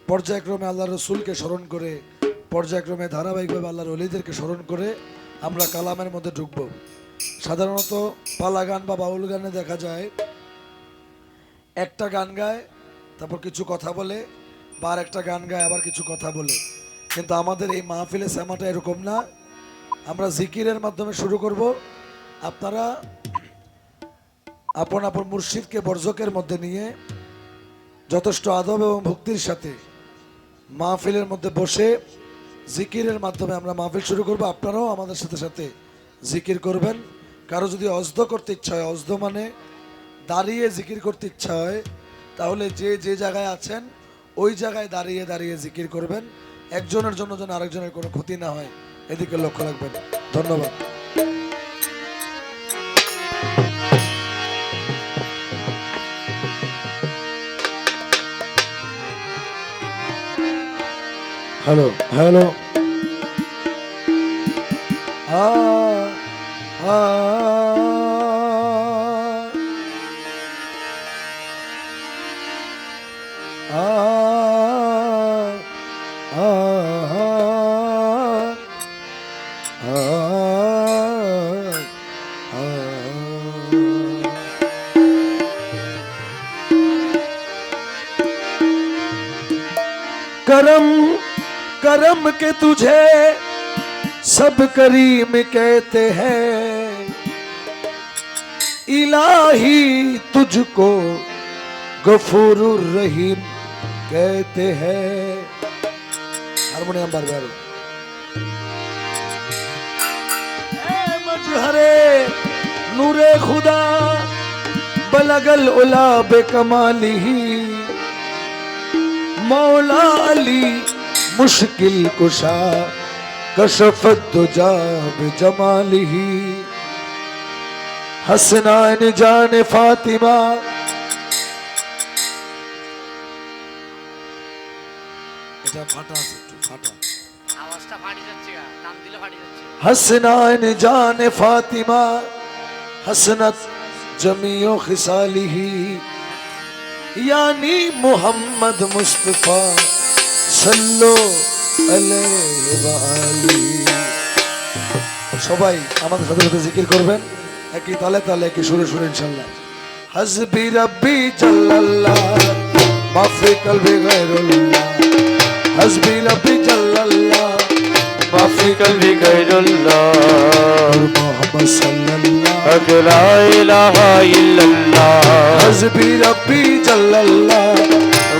পর্যায়ক্রমে আল্লাহ রসুলকে স্মরণ করে, পর্যায়ক্রমে ধারাবাহিকভাবে আল্লাহর ওলিদেরকে স্মরণ করে আমরা কালামের মধ্যে ঢুকব। সাধারণত পালা গান বা বাউল গানে দেখা যায় একটা গান গায়, তারপর কিছু কথা বলে, বা আর একটা গান গায় আবার কিছু কথা বলে। কিন্তু আমাদের এই মাহফিলে শ্যামাটা এরকম না। আমরা জিকিরের মাধ্যমে শুরু করব। আপনারা আপন আপন মুর্শিদকে বর্জকের মধ্যে নিয়ে যথেষ্ট আদব এবং ভক্তির সাথে মাহফিলের মধ্যে বসে জিকিরের মাধ্যমে আমরা মাহফিল শুরু করব। আপনারাও আমাদের সাথে সাথে জিকির করবেন। কারো যদি অজদ করতে ইচ্ছা হয়, অজদ মানে দাঁড়িয়ে জিকির করতে ইচ্ছা হয়, তাহলে যে যে জায়গায় আছেন ওই জায়গায় দাঁড়িয়ে দাঁড়িয়ে জিকির করবেন। একজনের জন্য যেন আরেকজনের কোনো ক্ষতি না হয়, এদিকে লক্ষ্য রাখবেন। ধন্যবাদ। Hello hello. আ আ करम करम के तुझे सब करीम कहते हैं, इलाही तुझको गफूरुर रहीम कहते हैं। हारमोनियम बार बार। मजहरे नूरे खुदा बलगल उला बेकमालिही, मौला अली मुश्किल कुशा कशफत दुजा बिजमालिही, हसनान जान फातिमा। এটা ফাটা আছে, একটু ফাটা আওয়াজটা ফাটি যাচ্ছে, টান দিলে ফাটি যাচ্ছে। हसनान जान फातिमा हसनत जमीओ खिसालिही, यानी मोहम्मद मुस्तफा सल्लो अलैहि वाली। সবাই আমাদের সাথে সাথে জিকির করবেন, একই তালে তালে একই সুরে সুরে ইনশাআল্লাহ। হাসবি রাব্বি জাল্লাল্লাহ মাফি কলবি গায়রুল্লাহ, হাসবি রাব্বি জাল্লাল্লাহ মাফি কলবি গায়রুল্লাহ, মুহাম্মদ সাল্লাল্লাহু লা ইলাহা ইল্লাল্লাহ, হাসবি রাব্বি জাল্লাল্লাহ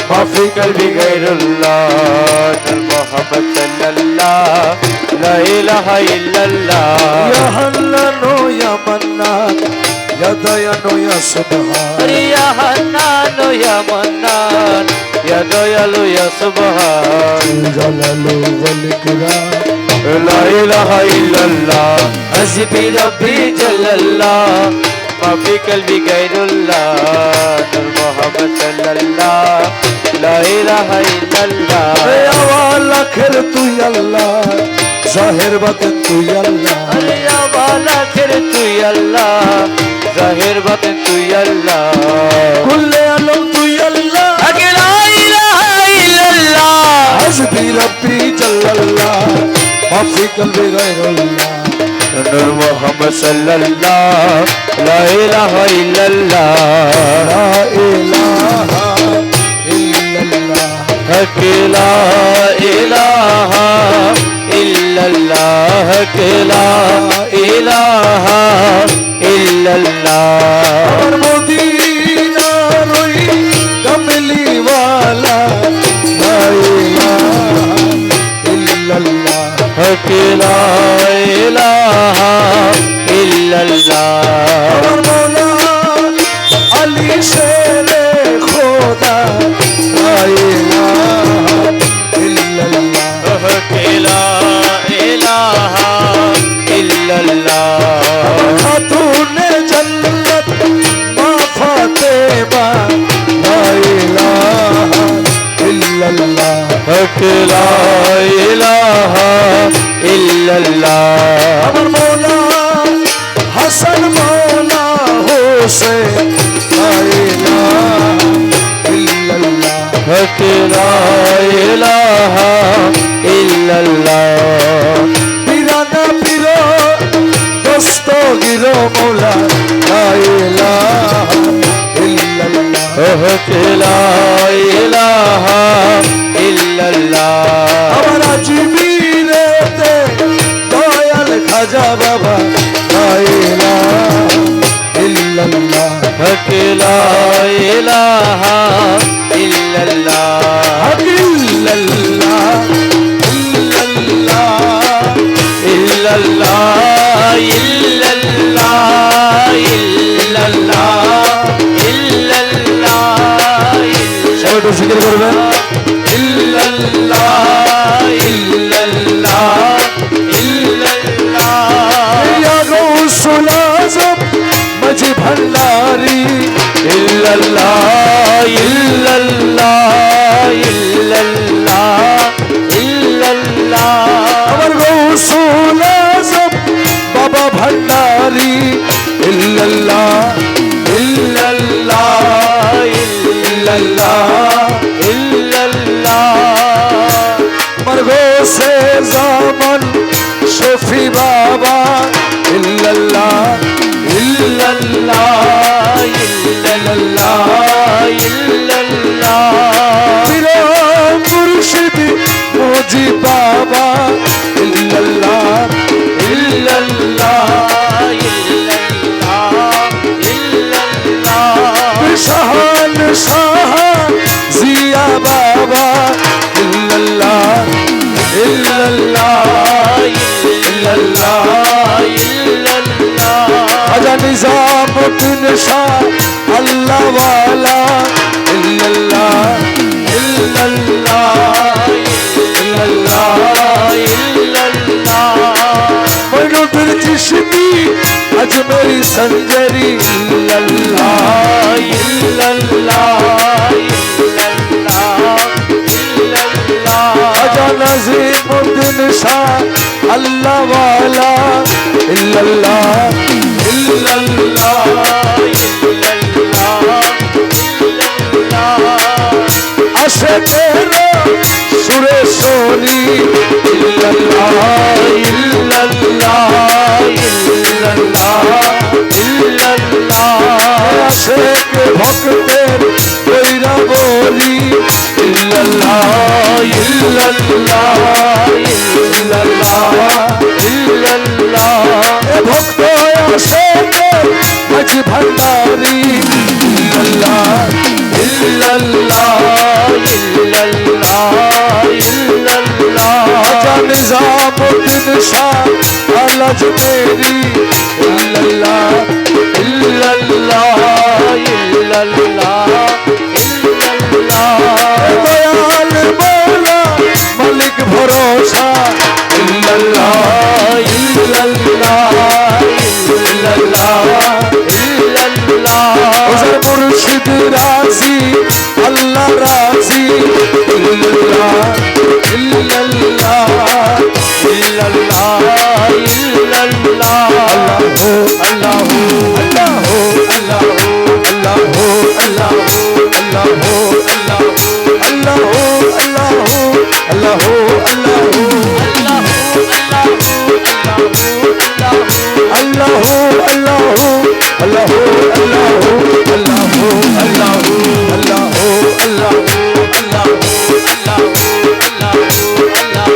মাফি কলবি গায়রুল্লাহ, মুহাম্মদ সাল্লাল্লাহু লা ইলাহা ইল্লাল্লাহ, ইয়া হান্নানু ইয়া মান্নান ইয়া দয়ালু ইয়া সুবহান, ইয়া হান্নানু ইয়া মান্নান ইয়া দয়ালু ইয়া সুবহান, জালালু ওয়াল ইকরাম লা ইলাহা ইল্লাল্লাহ, হাসবি রাব্বি জাল্লাল্লাহ মাফি কলবি গায়রুল্লাহ, নূর মুহাম্মদ সাল্লাল্লাহু লা ইলাহা ইল্লাল্লাহ। এ আওয়াল আখির তুই আল্লাহ, জাহির বাতিন তুই আল্লাহ, এ আওয়াল আখির তুই আল্লাহ, জাহির বাতিন তুই আল্লাহ, কুল্লে আলম তুই আল্লাহ, আগে লা ইলাহা ইল্লাল্লাহ, হাসবি রাব্বি জাল্লাল্লাহ মাফি কলবি গায়রুল্লাহ, নূর মুহাম্মদ সাল্লাল্লাহু লা ইলাহা ইল্লাল্লাহ, লা ইলাহা ইল্লাল্লাহ, হক লা ইলাহা ইল্লাল্লাহ, হক লা ইলাহা ইল্লাল্লাহ, আমার মদিনার ওই কমলি ওয়ালা লা ইলাহা ইল্লাল্লাহ, হক লা ইলাহা ইল্লাল্লাহ, আমার মওলা আলী শেরে খোদা লা ইলাহা ইল্লাল্লাহ, হক লা ইলাহা ইল্লাল্লাহ, খাতুনে জান্নাত মা ফাতেমা লা ইলাহা ইল্লাল্লাহ, হক লা ইলাহা ইল্লাল্লাহ, আমার মওলা হাসান মওলা হোসেন লা ইলাহা ইল্লাল্লাহ, হক লা ইলাহা ইল্লাল্লাহ পিরানা পিরো দস্তগীর মৌলা লা ইলাহা ইল্লাল্লাহ লা ইলাহা ইল্লাল্লাহ আমার আজমিরেতে দয়াল খাজা বাবা লা ইলাহা ইল্লাল্লাহ লা ইলাহা ইল্লাল্লাহ ইল্লাল্লাহ ইল্লাল্লাহ ইল্লাল্লাহ ইল্লাল্লাহ ইল্লাল্লাহ সবাই একটু জিকির করবেন ইল্লাল্লাহ ইল্লাল্লাহ ইল্লাল্লাহ ইয়া গৌসুল আযম মাঝি ভান্ডারী ইল্লাল্লাহ ইল্লাল্লাহ ইল্লাল্লাহ ইল্লাল্লাহ আমার গৌসুল আযম বাবা ভান্ডারী ইল্লাল্লাহ ইল্লাল্লাহ ইল্লাল্লাহ ইল্লাল্লাহ আমার গোসে জামান শফি বাবা ইল্লাল্লাহ ইল্লাল্লাহ ইল্লাল্লাহ ইল্লাল্লাহ পীর মুর্শিদ মুজি বাবা ইল্লাল্লাহ ইল্লাল্লাহ ইল্লাল্লাহ ইল্লাল্লাহ শাহান শাহ জিয়া বাবা ইল্লাল্লাহ ইল্লাল্লাহ ইল্লাল্লাহ ইল্লাল্লাহ খাজা নিজামুদ্দিন শাহ আল্লাহ ওয়ালা ইল্লাল্লাহ ইল্লাল্লাহ ইল্লাল্লাহ ইল্লাল্লাহ মইনুদ্দিন চিশতি আজমেরি সঞ্জরি ইল্লাল্লাহ ইল্লাল্লাহ ইল্লাল্লাহ ইল্লাল্লাহ খাজা নাজিমুদ্দিন শাহ আল্লাহ ওয়ালা ইল্লাল্লাহ ইল্লাল্লাহ ইল্লাল্লাহ ইল্লাল্লাহ আশেকের সুরেশ্বরী ইল্লাল্লাহ ইল্লাল্লাহ ইল্লাল্লাহ ইল্লাল্লাহ আশেক ভক্তের কইরা বলি ইল্লাল্লাহ ইল্লাল্লাহ ইল্লাল্লাহ ইল্লাল্লাহ এ ভক্ত আশেকের মাঝি ভান্ডারী ইল্লাল্লাহ ইল্লাল্লাহ ইল্লাল্লাহ ইল্লাল্লাহ খাজা নিজামুদ্দিন শাহ আল আজমেরি ইল্লাল্লাহ ইল্লাল্লাহ ইল্লাল্লাহ ইল্লাল্লাহ দয়াল মৌলা মালিক ভরসা ইল্লাল্লাহ ইল্লাল্লাহ ইল্লাল্লাহ ইল্লাল্লাহ ওজার মুর্শিদ রাজি আল্লাহ রাজি ইল্লাল্লাহ ইল্লাল্লাহ ইল্লাল্লাহ ইল্লাল্লাহ আল্লাহু আল্লাহু আল্লাহু আল্লাহু আল্লাহু আল্লাহু আল্লাহু আল্লাহু আল্লাহু আল্লাহু আল্লাহু আল্লাহু আল্লাহু আল্লাহু আল্লাহু আল্লাহু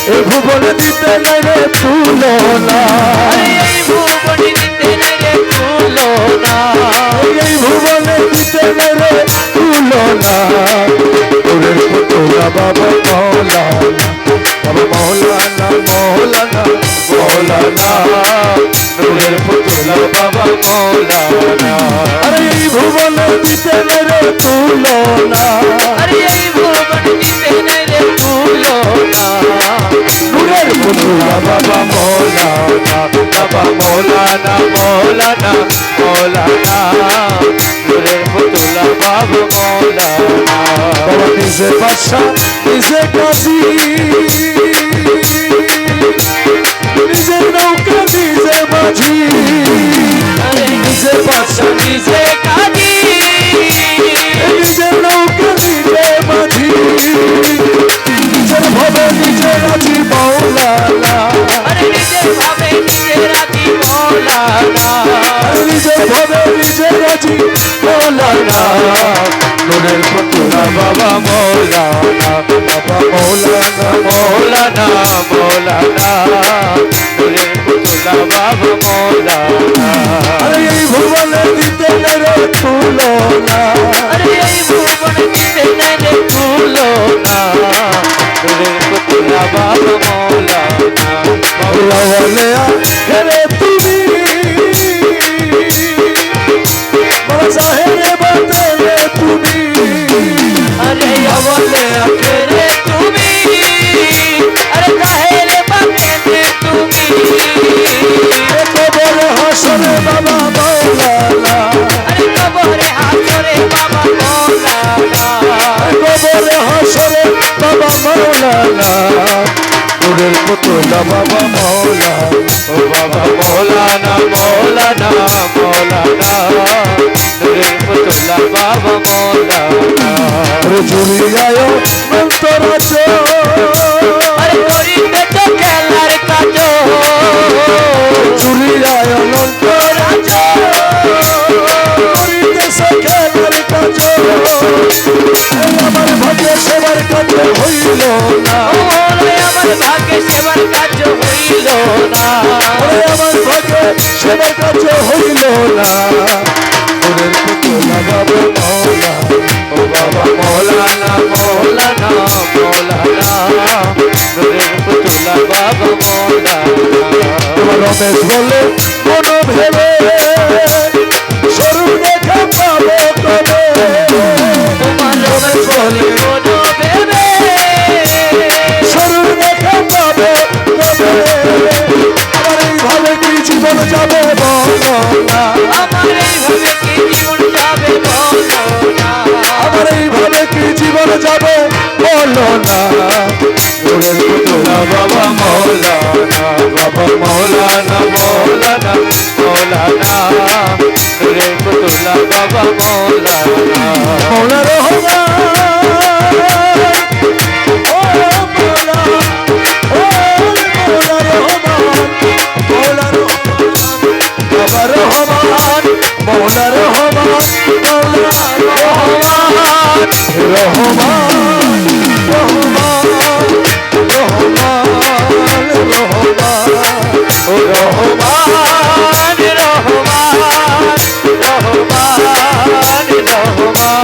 এ ভুবন দিতে লাগে তুলনা এই ভুবনে দিতে লাগে তুলনা এই ভুবনে দিতে লাগে তুলনা ওরে তোরা বাবা মৌলানা মৌলানা মৌলানা নূরের পুতুলা বাবা মৌলানা আরে এই ভুবনে দিতে লাগে তুলনা আরে এই ভুবনে দিতে লাগে তুলনা নূরের পুতুলা বাবা মৌলানা বাবা মৌলানা মৌলানা মৌলানা নূরের পুতুলা বাবা মৌলানা বাবা নিজে বাদশা নিজে কাজী নিজে নৌকা নিজে মাঝি নিজে বাদশা নিজে কাজী নূরের পুতুলা বাবা মৌলানা, বাবা মৌলানা মৌলানা মৌলানা, নূরের পুতুলা বাবা মৌলানা। আরে এই ভুবনে দিতে রে তুলনা, আরে এই ভুবন দিতে নাই রে তুলনা, নূরের পুতুলা বাবা মৌলানা। মৌলা বলে আখেরে তুমি বড় সাহেবে বাতেলে তুমি, আরে বলে আখেরে তুমি, আরে কাহেরে বাতেলে তুমি। কবরে হাসরে বাবা মৌলানা, আরে কবরে হাসরে বাবা মৌলানা, কবরে হাসরে বাবা মৌলানা, নূরের পুতুলা বাবা মৌলানা। ও বাবা মৌলানা মৌলানা মৌলানা, নূরের পুতুলা বাবা মৌলানা। আরে জুড়িয়ায় মন্তরাজ, আরে করিতে তো খেলার কাজ, জুড়িয়ায় মন্তরাজ, করিতেছে খেলার কাজ। আমার ভাগ্যে সেবার কাছে হইল না, আমার ভাগ্যে সেবার কাজ হইল না। আমার ভাগ্যে সেবার কাছে হইল না, নূরের পুতুলা বাবা মৌলানা। ও বাবা মৌলানা মৌলানা মৌলানা, নূরের পুতুলা বাবা মৌলানা। তোমার রমেশ বলে মন ভেবে স্বরূপ দেখা পাবো কবে, তোমার রমেশ বলে মন ভেবে, স্বরূপ দেখা পাবো কবে। আমার এইভাবে কি জীবন যাবে বলো না, আমার এইভাবে কি জীবন যাবে বলো না। আমার এইভাবে কি জীবন যাবে বলো না, নূরের পুতুলা বাবা মৌলানা। বাবা মৌলানা মৌলানা মৌলানা, নূরের পুতুলা বাবা মৌলানা। মৌলা রহমান, ও মৌলা, ও মৌলা রহমান, মৌলা রহমান, বাবা রহমান, মৌলা রহমান, মৌলা রহমান, রহমান, রহমান, রহমান, রহমান, ও রহমান রহমান রহমান রহমান,